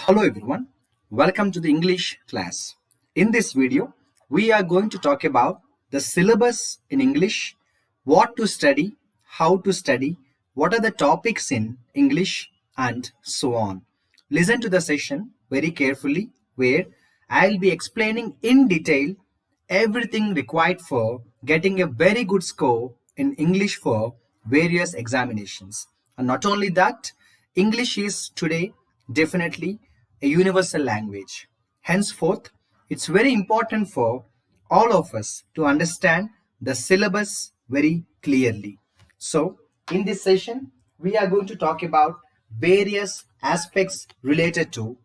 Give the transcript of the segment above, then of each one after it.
Hello everyone, welcome to the English class. In this video, we are going to talk about the syllabus in English, what to study, how to study, what are the topics in English, and so on. Listen to the session very carefully where I'll be explaining in detail everything required for getting a very good score in English for various examinations. And not only that, English is today definitely a universal language. Henceforth, it's very important for all of us to understand the syllabus very clearly. So, in this session, we are going to talk about various aspects related to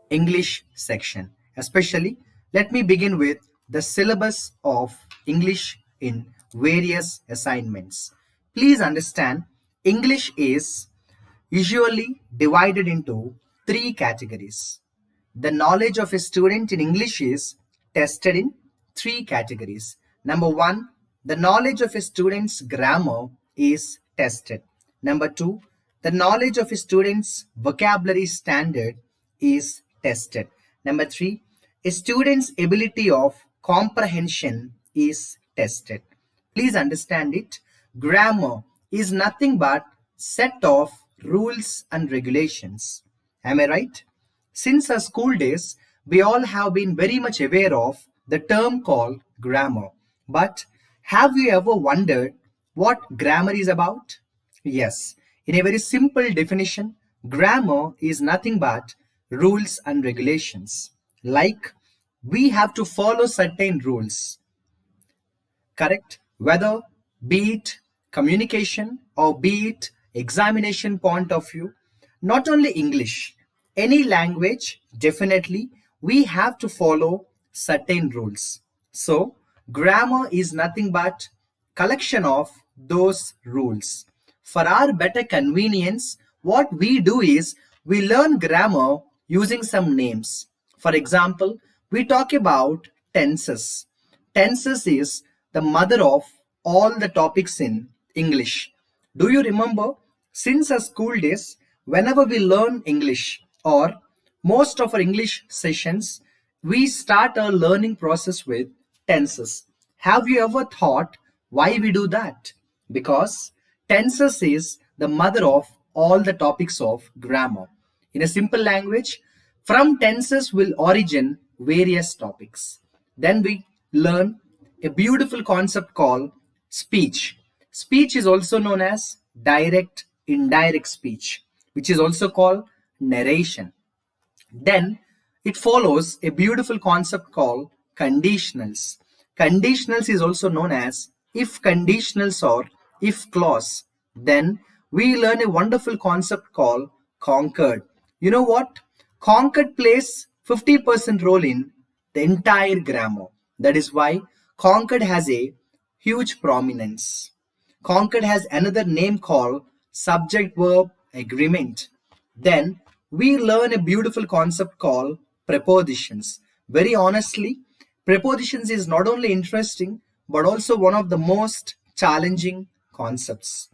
English section. Especially, let me begin with the syllabus of English in various assignments. Please understand, English is usually divided into three categories. The knowledge of a student in English is tested in three categories. Number one, the knowledge of a student's grammar is tested. Number two, the knowledge of a student's vocabulary standard is tested. Number three, a student's ability of comprehension is tested. Please understand it. Grammar is nothing but set of rules and regulations. Am I right? Since our school days, we all have been very much aware of the term called grammar. But have you ever wondered what grammar is about? Yes, in a very simple definition, grammar is nothing but rules and regulations. Like we have to follow certain rules, correct? Whether be it communication or be it examination point of view, not only English, any language, definitely we have to follow certain rules. So, grammar is nothing but collection of those rules. For our better convenience, what we do is we learn grammar using some names. For example, we talk about tenses. Tenses is the mother of all the topics in English. Do you remember, since our school days, whenever we learn English or most of our English sessions, we start our learning process with tenses. Have you ever thought why we do that? Because tenses is the mother of all the topics of grammar. In a simple language, from tenses will origin various topics. Then we learn a beautiful concept called speech. Speech is also known as direct, indirect speech, which is also called narration. Then it follows a beautiful concept called conditionals. Conditionals is also known as if conditionals or if clause. Then we learn a wonderful concept called conquered. You know what? Conquered plays 50% role in the entire grammar. That is why conquered has a huge prominence. Conquered has another name called subject verb agreement. Then we learn a beautiful concept called prepositions. Very honestly, prepositions is not only interesting but also one of the most challenging concepts.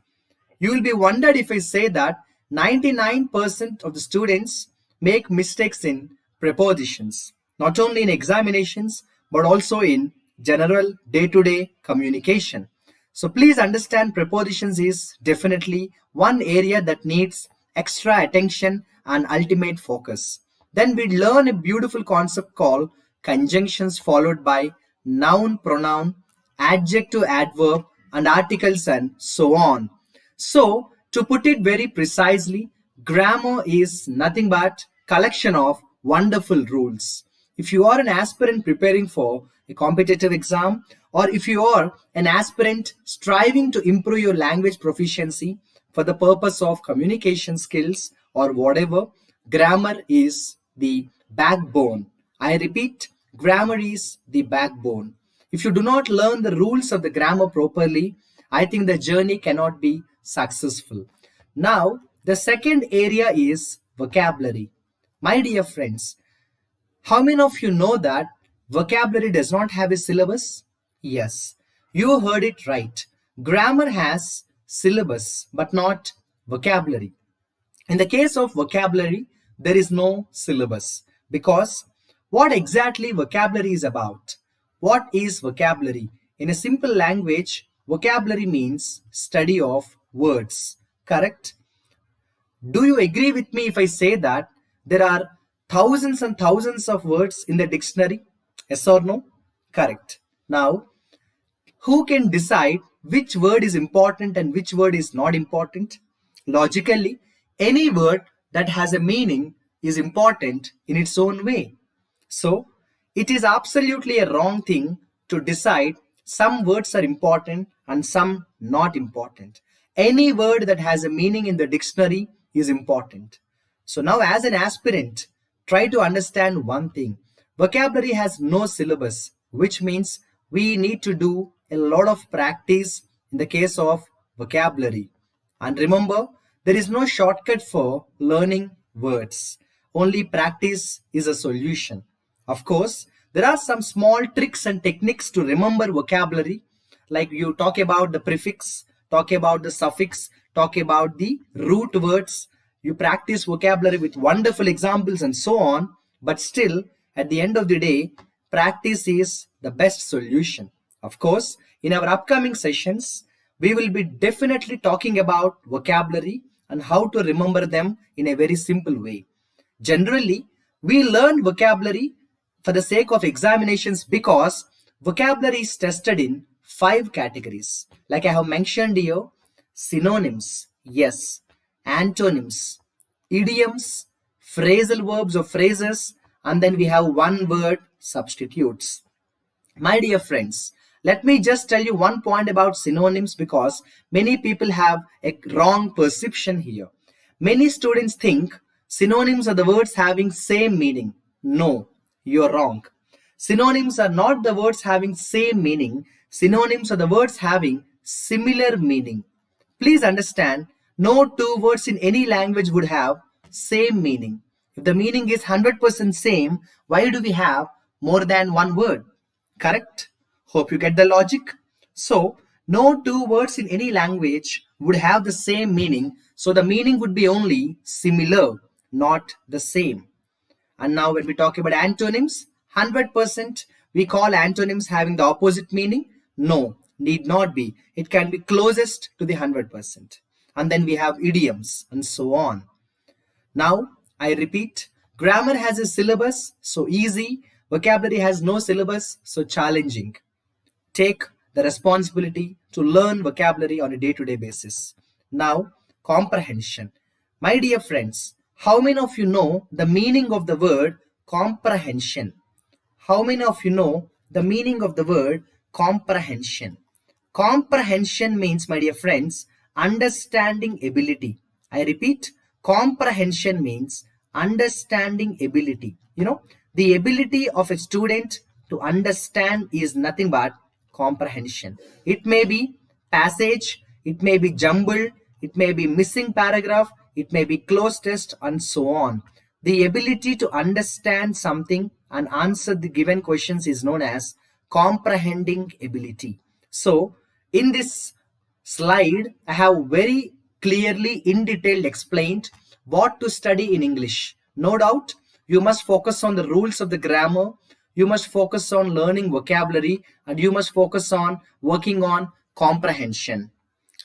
You will be wondered if I say that 99% of the students make mistakes in prepositions, not only in examinations but also in general day-to-day communication. So please understand, prepositions is definitely one area that needs extra attention and ultimate focus. Then we learn a beautiful concept called conjunctions followed by noun, pronoun, adjective, adverb, and articles and so on. So to put it very precisely, grammar is nothing but collection of wonderful rules. If you are an aspirant preparing for a competitive exam, or if you are an aspirant striving to improve your language proficiency for the purpose of communication skills or whatever, grammar is the backbone. I repeat, grammar is the backbone. If you do not learn the rules of the grammar properly, I think the journey cannot be successful. Now, the second area is vocabulary. My dear friends, how many of you know that vocabulary does not have a syllabus? Yes, you heard it right. Grammar has syllabus but not vocabulary. In the case of vocabulary, there is no syllabus. Because what exactly vocabulary is about? What is vocabulary? In a simple language, vocabulary means study of words. Correct? Do you agree with me if I say that there are thousands and thousands of words in the dictionary? Yes or no? Correct. Now, who can decide which word is important and which word is not important? Logically, any word that has a meaning is important in its own way. So, it is absolutely a wrong thing to decide some words are important and some not important. Any word that has a meaning in the dictionary is important. So now as an aspirant, try to understand one thing. Vocabulary has no syllabus, which means we need to do a lot of practice in the case of vocabulary. And remember, there is no shortcut for learning words. Only practice is a solution. Of course, there are some small tricks and techniques to remember vocabulary, like you talk about the prefix, talk about the suffix, talk about the root words. You practice vocabulary with wonderful examples and so on, but still, at the end of the day, practice is the best solution. Of course, in our upcoming sessions, we will be definitely talking about vocabulary and how to remember them in a very simple way. Generally, we learn vocabulary for the sake of examinations because vocabulary is tested in 5 categories. Like I have mentioned here, synonyms, yes, antonyms, idioms, phrasal verbs or phrases, and then we have one word substitutes. My dear friends, let me just tell you one point about synonyms because many people have a wrong perception here. Many students think synonyms are the words having same meaning. No, you're wrong. Synonyms are not the words having same meaning. Synonyms are the words having similar meaning. Please understand, no two words in any language would have same meaning. If the meaning is 100% same, why do we have more than one word? Correct? Hope you get the logic. So, no two words in any language would have the same meaning. So, the meaning would be only similar, not the same. And now when we talk about antonyms, 100% we call antonyms having the opposite meaning? No, need not be. It can be closest to the 100%. And then we have idioms and so on. Now, I repeat, grammar has a syllabus, so easy. Vocabulary has no syllabus, so challenging. Take the responsibility to learn vocabulary on a day-to-day basis. Now, comprehension. My dear friends, how many of you know the meaning of the word comprehension? How many of you know the meaning of the word comprehension? Comprehension means, my dear friends, understanding ability. I repeat, comprehension means understanding ability. The ability of a student to understand is nothing but comprehension. It may be passage, it may be jumbled, it may be missing paragraph, it may be closed test and so on. The ability to understand something and answer the given questions is known as comprehending ability. So, in this slide, I have very clearly in detail explained what to study in English. No doubt, you must focus on the rules of the grammar, you must focus on learning vocabulary, and you must focus on working on comprehension.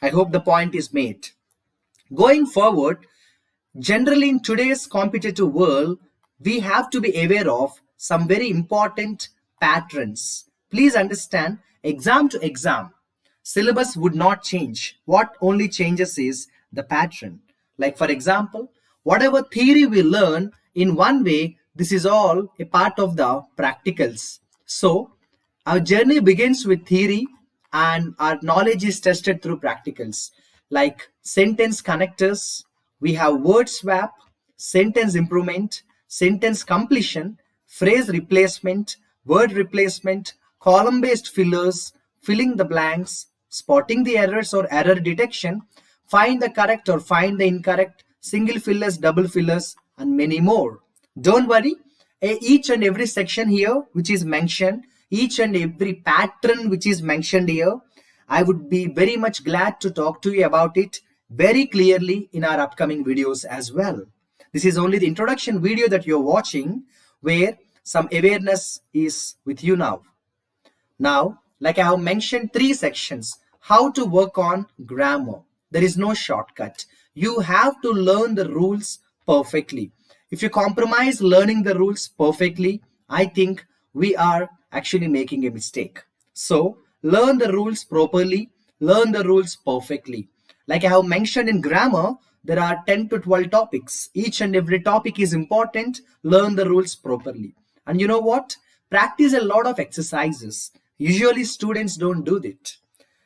I hope the point is made. Going forward, generally in today's competitive world, we have to be aware of some very important patterns. Please understand, exam to exam, syllabus would not change. What only changes is the pattern. Like for example, whatever theory we learn in one way, this is all a part of the practicals. So, our journey begins with theory and our knowledge is tested through practicals. Like sentence connectors, we have word swap, sentence improvement, sentence completion, phrase replacement, word replacement, column-based fillers, filling the blanks, spotting the errors or error detection, find the correct or find the incorrect, single fillers, double fillers, and many more. Don't worry, each and every section here which is mentioned, each and every pattern which is mentioned here, I would be very much glad to talk to you about it very clearly in our upcoming videos as well. This is only the introduction video that you're watching, where some awareness is with you now. Now, like I have mentioned, three sections. How to work on grammar. There is no shortcut. You have to learn the rules perfectly. If you compromise learning the rules perfectly, I think we are actually making a mistake. So, learn the rules properly, learn the rules perfectly. Like I have mentioned in grammar, there are 10 to 12 topics. Each and every topic is important. Learn the rules properly. And you know what? Practice a lot of exercises. Usually students don't do that.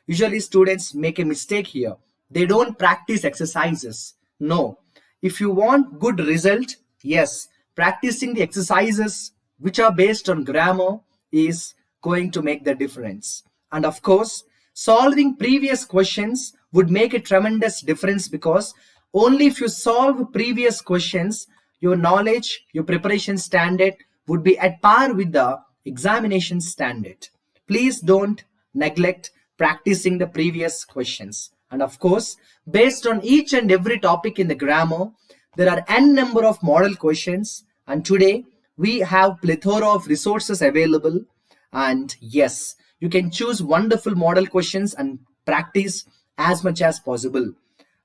Usually students make a mistake here. They don't practice exercises. No. If you want good result, yes, practicing the exercises which are based on grammar is going to make the difference. And of course, solving previous questions would make a tremendous difference, because only if you solve previous questions, your knowledge, your preparation standard would be at par with the examination standard. Please don't neglect practicing the previous questions. And of course, based on each and every topic in the grammar, there are n number of model questions, and today we have plethora of resources available. And yes, you can choose wonderful model questions and practice as much as possible.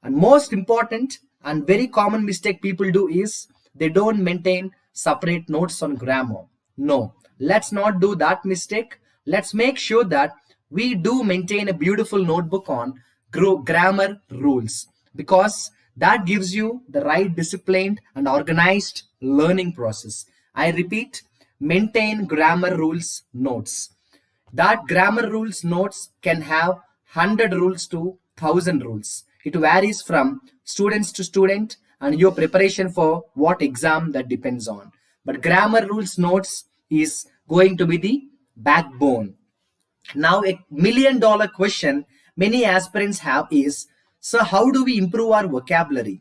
And most important and very common mistake people do is they don't maintain separate notes on grammar. No, let's not do that mistake. Let's make sure that we do maintain a beautiful notebook on grammar rules, because that gives you the right disciplined and organized learning process. I repeat, maintain grammar rules notes. That grammar rules notes can have 100 rules to 1000 rules. It varies from students to student and your preparation for what exam that depends on. But grammar rules notes is going to be the backbone. Now, $1 million question many aspirants have is, so how do we improve our vocabulary?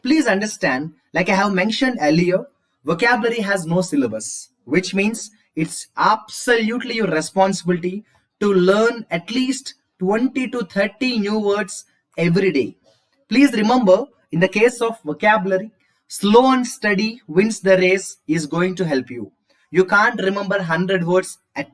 Please understand, like I have mentioned earlier, vocabulary has no syllabus, which means it's absolutely your responsibility to learn at least 20 to 30 new words every day. Please remember, in the case of vocabulary, slow and steady wins the race is going to help you. You can't remember 100 words at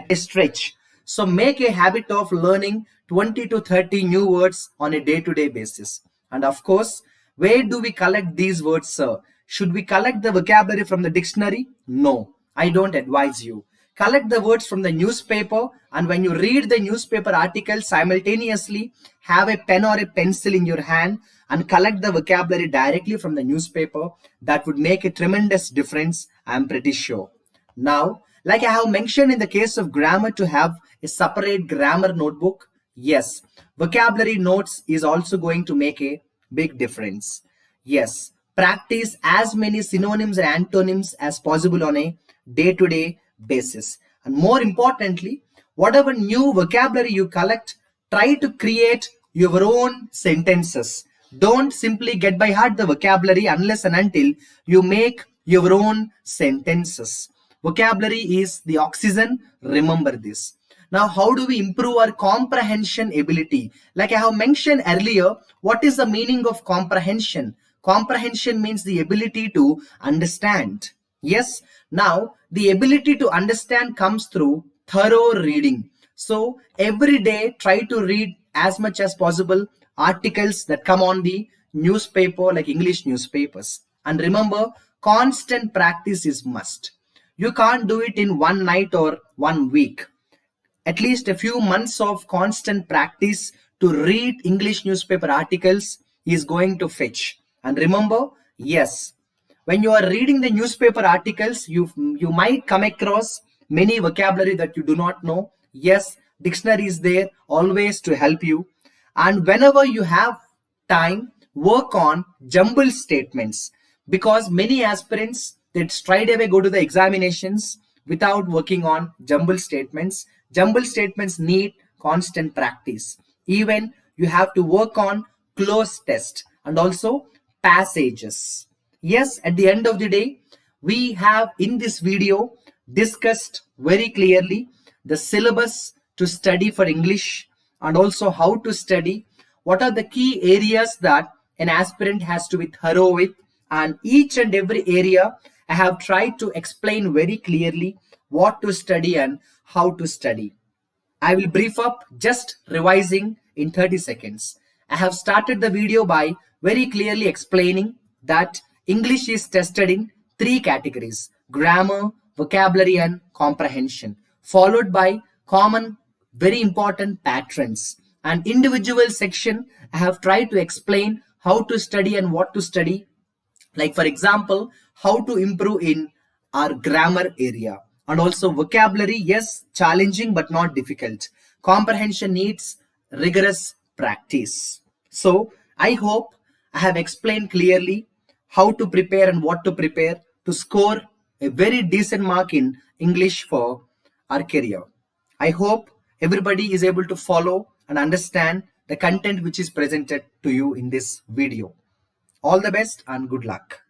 a stretch. So make a habit of learning 20 to 30 new words on a day-to-day basis. And of course, where do we collect these words, sir? Should we collect the vocabulary from the dictionary? No, I don't advise you. Collect the words from the newspaper, and when you read the newspaper article, simultaneously have a pen or a pencil in your hand and collect the vocabulary directly from the newspaper. That would make a tremendous difference, I'm pretty sure. Now, like I have mentioned in the case of grammar, to have a separate grammar notebook, yes, vocabulary notes is also going to make a big difference. Yes, practice as many synonyms and antonyms as possible on a day-to-day basis. And more importantly, whatever new vocabulary you collect, try to create your own sentences. Don't simply get by heart the vocabulary unless and until you make your own sentences. Vocabulary is the oxygen, remember this. Now, how do we improve our comprehension ability? Like I have mentioned earlier, what is the meaning of comprehension? Comprehension means the ability to understand. Yes, now the ability to understand comes through thorough reading. So every day try to read as much as possible articles that come on the newspaper, like English newspapers. And remember, constant practice is must. You can't do it in one night or 1 week. At least a few months of constant practice to read English newspaper articles is going to fetch. And remember, yes, when you are reading the newspaper articles, you might come across many vocabulary that you do not know. Yes, dictionary is there always to help you. And whenever you have time, work on jumble statements, because many aspirants, they straight away go to the examinations without working on jumble statements. Jumble statements need constant practice. Even you have to work on close test and also passages. Yes, at the end of the day, we have in this video discussed very clearly the syllabus to study for English and also how to study. What are the key areas that an aspirant has to be thorough with? and each and every area I have tried to explain very clearly what to study and how to study. I will brief up just revising in 30 seconds. I have started the video by very clearly explaining that English is tested in three categories: grammar, vocabulary, and comprehension, followed by common, very important patterns. An individual section I have tried to explain how to study and what to study, like for example how to improve in our grammar area, and also vocabulary, yes, challenging but not difficult. Comprehension needs rigorous practice. So I hope I have explained clearly how to prepare and what to prepare to score a very decent mark in English for our career. I hope everybody is able to follow and understand the content which is presented to you in this video. All the best and good luck.